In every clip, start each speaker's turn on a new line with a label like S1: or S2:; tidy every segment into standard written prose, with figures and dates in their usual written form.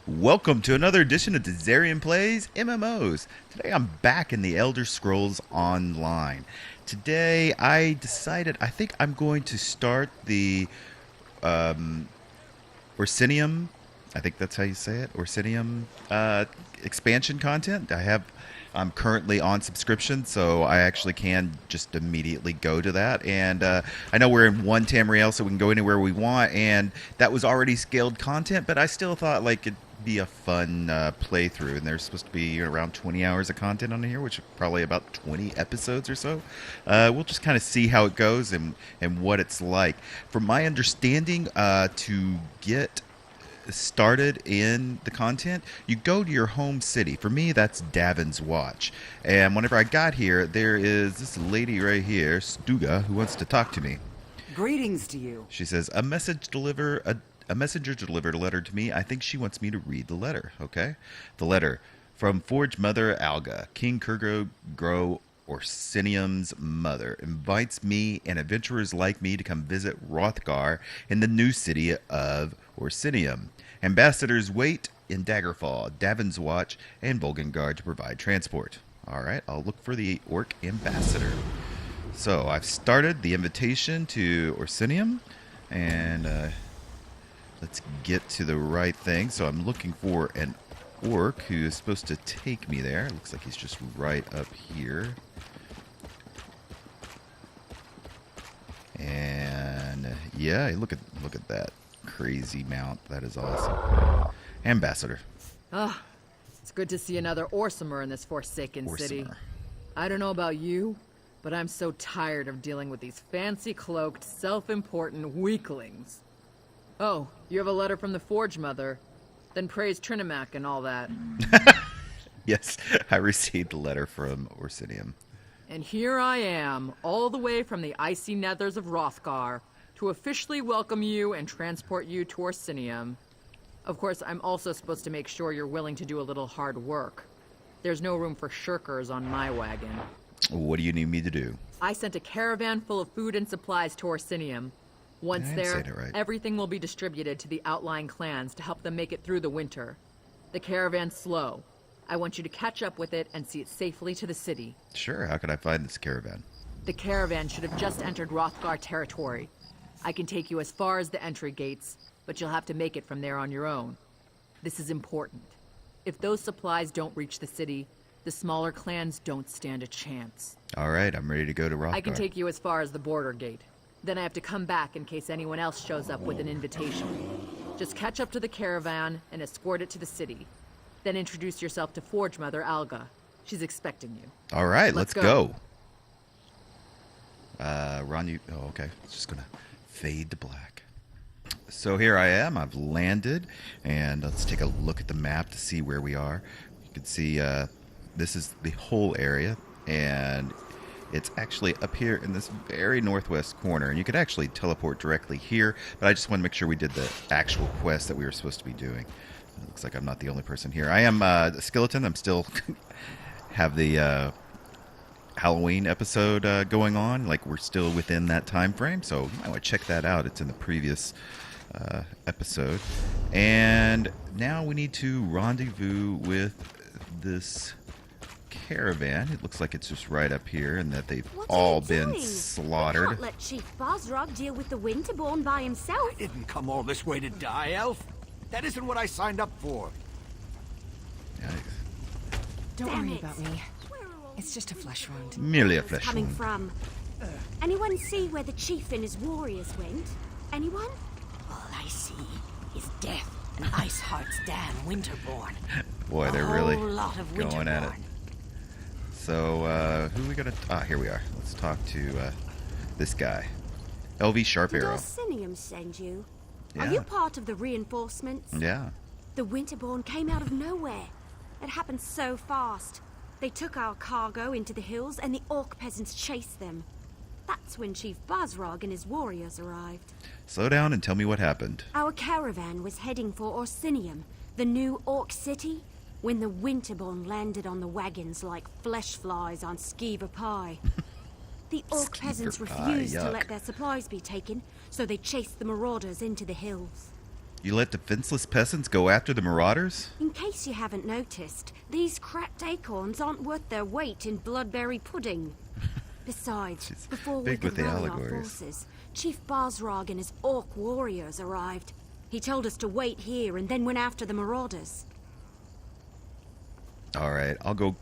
S1: Welcome to another edition of Dizzarian Plays MMOs. Today I'm back in the Elder Scrolls Online. Today I decided I think I'm going to start the Orsinium, I think that's how you say it, Orsinium expansion content. I'm currently on subscription, so I actually can just immediately go to that. And I know we're in one Tamriel, so we can go anywhere we want, and that was already scaled content, but I still thought like it'd be a fun playthrough. And there's supposed to be around 20 hours of content on here, which is probably about 20 episodes or so. We'll just kind of see how it goes and what it's like. From my understanding, to get started in the content, you go to your home city. For me, that's Davin's Watch. And whenever I got here, there is this lady right here, Stuga, who wants to talk to me.
S2: Greetings to you.
S1: She says, a messenger delivered a letter to me. I think she wants me to read the letter, okay? The letter. From Forge Mother Alga, King Kurgo Grow Orsinium's mother, invites me and adventurers like me to come visit Hrothgar in the new city of Orsinium. Ambassadors wait in Daggerfall, Davin's Watch, and Volgengard to provide transport. Alright, I'll look for the Orc Ambassador. So, I've started the invitation to Orsinium, and let's get to the right thing. So I'm looking for an orc who is supposed to take me there. Looks like he's just right up here. And yeah, look at that crazy mount. That is awesome. Ambassador.
S3: Ah, it's good to see another Orsimer in this forsaken city.
S1: Orsimer.
S3: I don't know about you, but I'm so tired of dealing with these fancy-cloaked, self-important weaklings. Oh, you have a letter from the Forge Mother? Then praise Trinimac and all that.
S1: Yes, I received a letter from Orsinium.
S3: And here I am, all the way from the icy nethers of Hrothgar, to officially welcome you and transport you to Orsinium. Of course, I'm also supposed to make sure you're willing to do a little hard work. There's no room for shirkers on my wagon.
S1: What do you need me to do?
S3: I sent a caravan full of food and supplies to Orsinium. Once
S1: I
S3: there,
S1: said it right.
S3: everything will be distributed to the outlying clans to help them make it through the winter. The caravan's slow. I want you to catch up with it and see it safely to the city.
S1: Sure, how can I find this caravan?
S3: The caravan should have just entered Hrothgar territory. I can take you as far as the entry gates, but you'll have to make it from there on your own. This is important. If those supplies don't reach the city, the smaller clans don't stand a chance.
S1: Alright, I'm ready to go to Hrothgar.
S3: I can take you as far as the border gate. Then I have to come back in case anyone else shows up with an invitation. Just catch up to the caravan and escort it to the city. Then introduce yourself to Forge Mother Alga. She's expecting you.
S1: Alright, let's go. Oh, okay. It's just gonna fade to black. So here I am. I've landed, and let's take a look at the map to see where we are. You can see this is the whole area, and it's actually up here in this very northwest corner, and you could actually teleport directly here, but I just want to make sure we did the actual quest that we were supposed to be doing. It looks like I'm not the only person here. I am a skeleton. I'm still have the Halloween episode going on. Like, we're still within that time frame, so you might want to check that out. It's in the previous episode. And now we need to rendezvous with this caravan. It looks like it's just right up here, and that they've all been slaughtered.
S4: Can't let Chief Bosrog deal with the Winterborn by himself.
S2: I didn't come all this way to die, Elf. That isn't what I signed up for.
S1: Yikes.
S5: Don't
S4: Damn
S5: worry
S4: it.
S5: about me.
S4: Where are all
S5: It's just a flesh wound.
S1: Merely a
S4: these
S1: flesh
S4: coming
S1: wound.
S4: from? Anyone see where the chief and his warriors went? Anyone?
S5: All I see is death and Iceheart's damn Winterborn.
S1: Boy, they're
S5: A
S1: really
S5: whole lot of
S1: going at it.
S5: Winterborn.
S1: So, who are we gonna... Ah, here we are. Let's talk to this guy. LV Sharp
S4: Did
S1: Arrow.
S4: Orsinium send you?
S1: Yeah.
S4: Are you part of the reinforcements?
S1: Yeah.
S4: The Winterborn came out of nowhere. It happened so fast. They took our cargo into the hills and the orc peasants chased them. That's when Chief Bosrog and his warriors arrived.
S1: Slow down and tell me what happened.
S4: Our caravan was heading for Orsinium, the new orc city, when the Winterborn landed on the wagons like flesh flies on skeever pie. The orc peasants
S1: Skeever pie,
S4: refused to
S1: yuck.
S4: let their supplies be taken, so they chased the marauders into the hills.
S1: You let defenseless peasants go after the marauders?
S4: In case you haven't noticed, these cracked acorns aren't worth their weight in bloodberry pudding. Besides,
S1: She's
S4: before we
S1: big
S4: could
S1: with the
S4: rally our
S1: allegories.
S4: forces, Chief Basrog and his orc warriors arrived. He told us to wait here and then went after the marauders.
S1: Alright, I'll go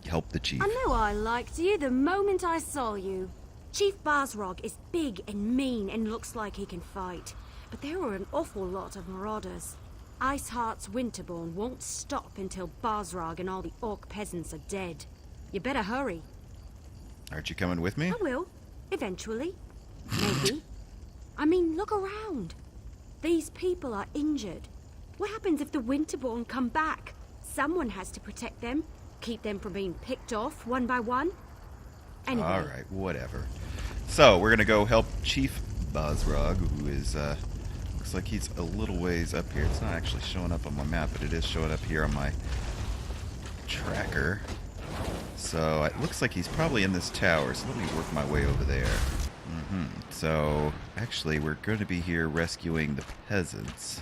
S1: help the chief.
S4: I knew I liked you the moment I saw you. Chief Basrog is big and mean and looks like he can fight. But there were an awful lot of marauders. Iceheart's Winterborn won't stop until Basrog and all the orc peasants are dead. You better hurry.
S1: Aren't you coming with me?
S4: I will. Eventually. Maybe. I mean, look around. These people are injured. What happens if the Winterborn come back? Someone has to protect them. Keep them from being picked off one by one. Anyway.
S1: Alright, whatever. So, we're gonna go help Chief Basrog, who is, looks like he's a little ways up here. It's not actually showing up on my map, but it is showing up here on my tracker. So, it looks like he's probably in this tower, so let me work my way over there. So, actually, we're going to be here rescuing the peasants.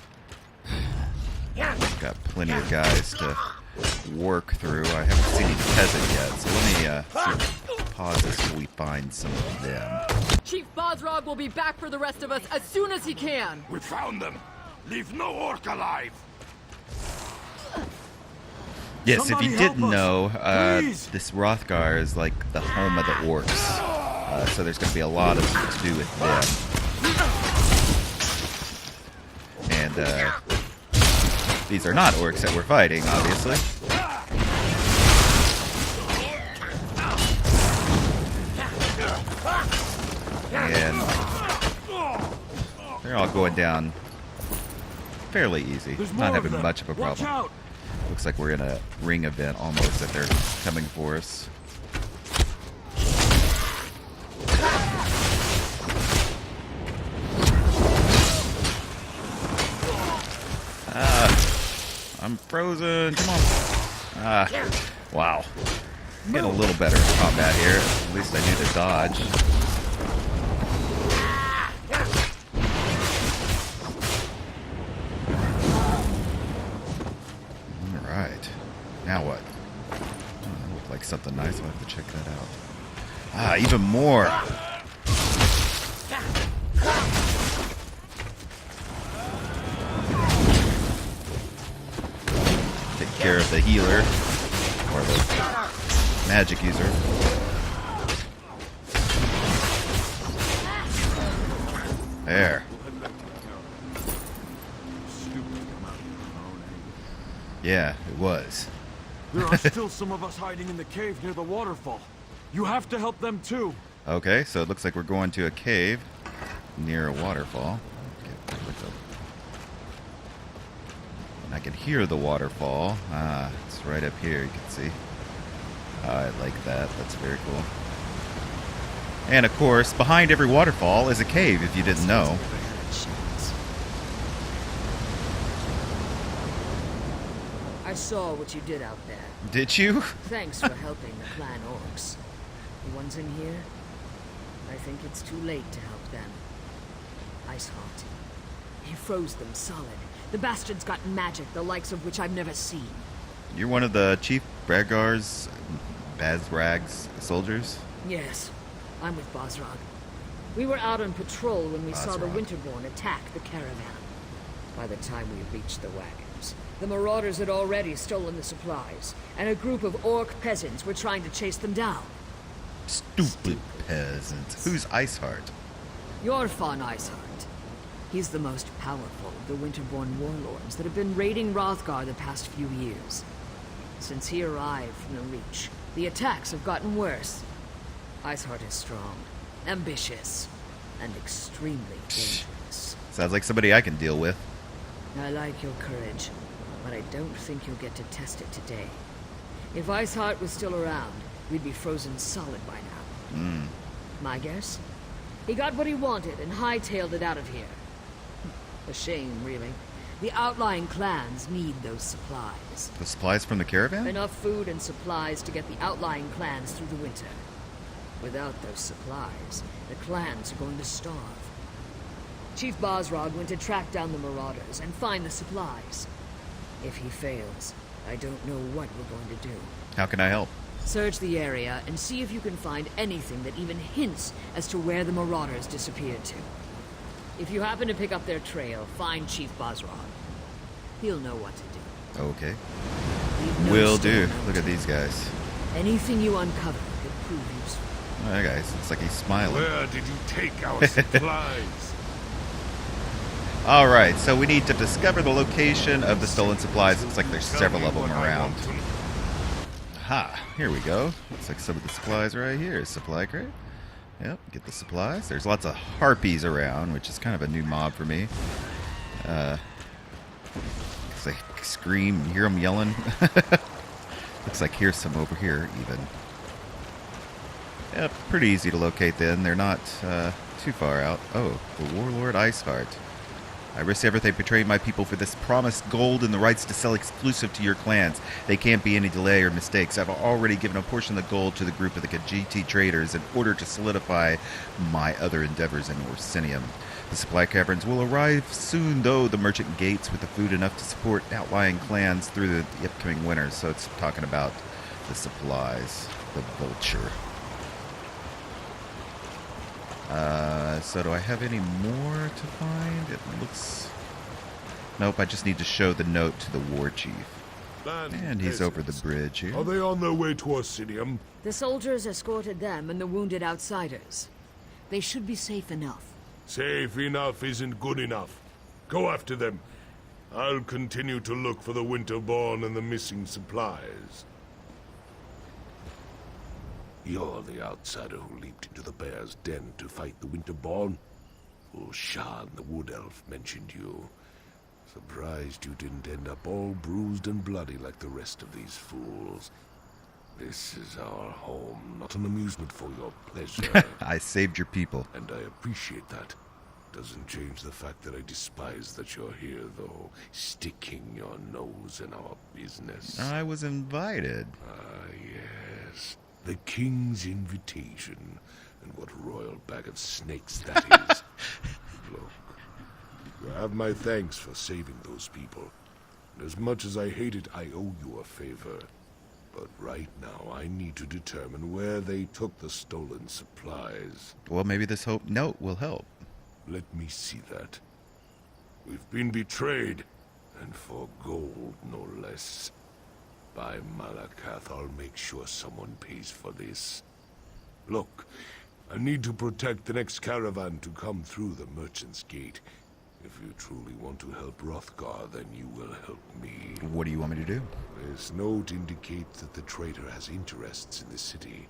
S1: Got plenty of guys to work through. I haven't seen any peasant yet, so let me pause this till we find some of them.
S3: Chief Basrog will be back for the rest of us as soon as he can.
S2: We found them. Leave no orc alive.
S1: Yes,
S2: Somebody
S1: if you
S2: help
S1: didn't
S2: us,
S1: know,
S2: please.
S1: this Hrothgar is like the home of the orcs. So there's going to be a lot of to do with them. And these are not orcs that we're fighting, obviously. And they're all going down fairly easy.
S2: There's
S1: Not
S2: more of
S1: having
S2: them.
S1: much of a
S2: Watch
S1: problem.
S2: out.
S1: Looks like we're in a ring event almost that they're coming for us. I'm frozen. Come on. Wow. Getting a little better at combat here. At least I knew to dodge. Alright. Now what? That looked like something nice. I'll have to check that out. Even more. Take care of the healer. Or the magic user. There. Yeah, it was.
S6: There are still some of us hiding in the cave near the waterfall. You have to help them too.
S1: Okay, so it looks like we're going to a cave near a waterfall. And I can hear the waterfall. It's right up here, you can see. I like that. That's very cool. And of course, behind every waterfall is a cave, if you didn't know.
S3: I saw what you did out there.
S1: Did you?
S3: Thanks for helping the clan orcs. The ones in here? I think it's too late to help them. Iceheart. He froze them solid. The bastards got magic, the likes of which I've never seen.
S1: You're one of the Chief Basrag's soldiers?
S3: Yes, I'm with Basrog. We were out on patrol when we saw the
S1: Basrog.
S3: Winterborn attack the caravan. By the time we reached the wagons, the marauders had already stolen the supplies, and a group of orc peasants were trying to chase them down.
S1: Stupid peasants. Who's Iceheart?
S3: Your Fawn Iceheart. He's the most powerful of the Winterborn warlords that have been raiding Hrothgar the past few years. Since he arrived from the Reach, the attacks have gotten worse. Iceheart is strong, ambitious, and extremely dangerous.
S1: Sounds like somebody I can deal with.
S3: I like your courage, but I don't think you'll get to test it today. If Iceheart was still around, we'd be frozen solid by now. My guess? He got what he wanted and hightailed it out of here. A shame, really. The outlying clans need those supplies.
S1: The supplies from the caravan?
S3: Enough food and supplies to get the outlying clans through the winter. Without those supplies, the clans are going to starve.
S7: Chief Bosrog went to track down the marauders and find the supplies. If he fails, I don't know what we're going to do.
S1: How can I help?
S7: Search the area and see if you can find anything that even hints as to where the marauders disappeared to. If you happen to pick up their trail, find Chief Bosrog. He'll know what to do.
S1: Okay.
S7: Leave no
S1: Will
S7: stone
S1: do.
S7: unturned.
S1: Look at these guys.
S7: Anything you uncover could prove useful.
S1: Oh, that guy's, it's like he's smiling.
S8: Where did you take our supplies?
S1: All right, so we need to discover the location of the stolen supplies. Looks like there's several of them around. Ha, here we go. Looks like some of the supplies right here. Supply crate. Yep, get the supplies. There's lots of harpies around, which is kind of a new mob for me. Looks like scream, you hear them yelling. Looks like here's some over here even. Yep, pretty easy to locate then. They're not too far out. Oh, the Warlord Iceheart. I risk everything betraying my people for this promised gold and the rights to sell exclusive to your clans. They can't be any delay or mistakes. I've already given a portion of the gold to the group of the Khajiit traders in order to solidify my other endeavors in Orsinium. The supply caverns will arrive soon, though, the merchant gates with the food enough to support outlying clans through the upcoming winter. So it's talking about the supplies, the vulture. So do I have any more to find? It looks... Nope, I just need to show the note to the war chief. And he's over the bridge here.
S8: Are they on their way to Orsinium?
S7: The soldiers escorted them and the wounded outsiders. They should be safe enough.
S8: Safe enough isn't good enough. Go after them. I'll continue to look for the Winterborn and the missing supplies. You're the outsider who leaped into the bear's den to fight the Winterborn? Shan, the Wood Elf, mentioned you. Surprised you didn't end up all bruised and bloody like the rest of these fools. This is our home, not an amusement for your pleasure.
S1: I saved your people.
S8: And I appreciate that. Doesn't change the fact that I despise that you're here, though, sticking your nose in our business.
S1: I was invited.
S8: Ah, yes. The king's invitation. And what royal bag of snakes that is. Look, you have my thanks for saving those people. And as much as I hate it, I owe you a favor. But right now, I need to determine where they took the stolen supplies.
S1: Well, maybe this note will help.
S8: Let me see that. We've been betrayed, and for gold, no less. By Malakath, I'll make sure someone pays for this. Look, I need to protect the next caravan to come through the Merchant's Gate. If you truly want to help Hrothgar, then you will help me.
S1: What do you want me to do?
S8: This note indicates that the traitor has interests in the city.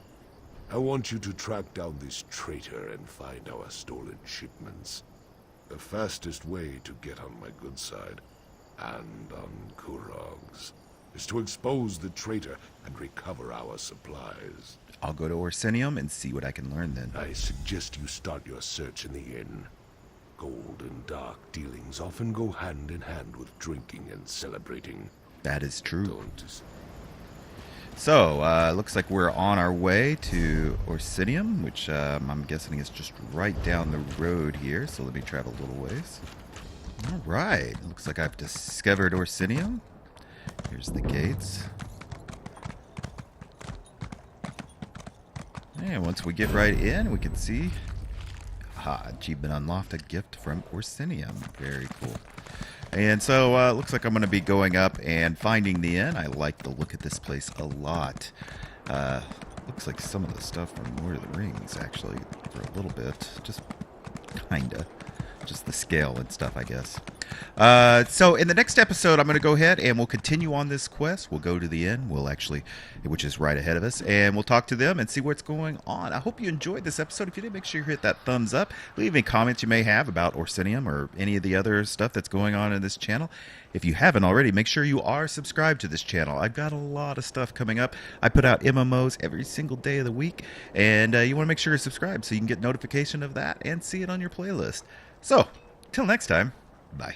S8: I want you to track down this traitor and find our stolen shipments. The fastest way to get on my good side, and on Kurog's, is to expose the traitor and recover our supplies.
S1: I'll go to Orsinium and see what I can learn then.
S8: I suggest you start your search in the inn. Gold and dark dealings often go hand in hand with drinking and celebrating.
S1: That is true.
S8: Don't...
S1: So, looks like we're on our way to Orsinium, which I'm guessing is just right down the road here. So let me travel a little ways. All right. Looks like I've discovered Orsinium. Here's the gates. And once we get right in, we can see... achievement unlocked, a gift from Orsinium. Very cool. And so, looks like I'm going to be going up and finding the inn. I like the look of this place a lot. Looks like some of the stuff from Lord of the Rings, actually, for a little bit. Just kinda. Just the scale and stuff, I guess. So in the next episode, I'm going to go ahead and we'll continue on this quest. We'll go to the inn, which is right ahead of us, and we'll talk to them and see what's going on. I hope you enjoyed this episode. If you did, make sure you hit that thumbs up. Leave any comments you may have about Orsinium or any of the other stuff that's going on in this channel. If you haven't already, make sure you are subscribed to this channel. I've got a lot of stuff coming up. I put out MMOs every single day of the week, and you want to make sure you're subscribed so you can get notification of that and see it on your playlist. So, till next time, bye.